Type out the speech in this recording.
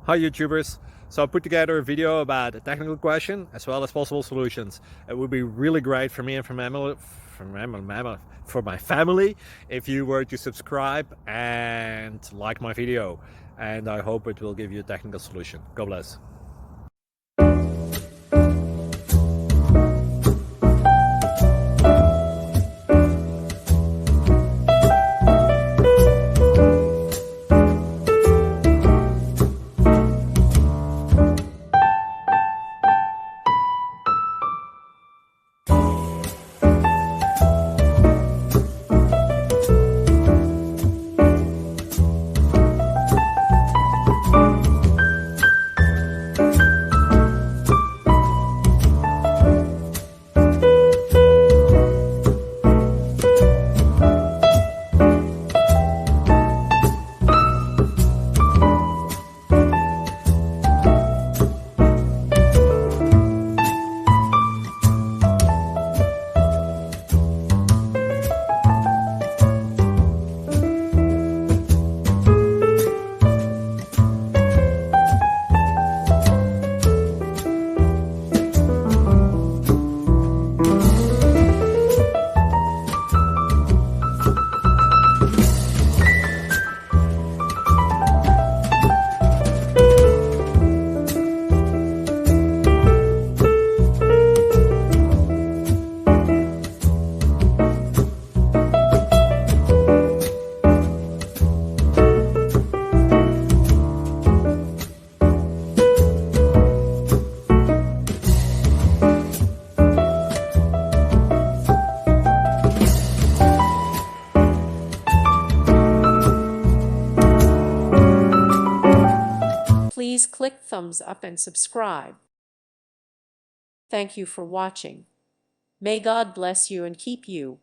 Hi YouTubers! So I put together a video about a technical question as well as possible solutions. It would be really great for me and for my family if you were to subscribe and like my video, and I hope it will give you a technical solution. God bless. Please click thumbs up and subscribe. Thank you for watching. May God bless you and keep you.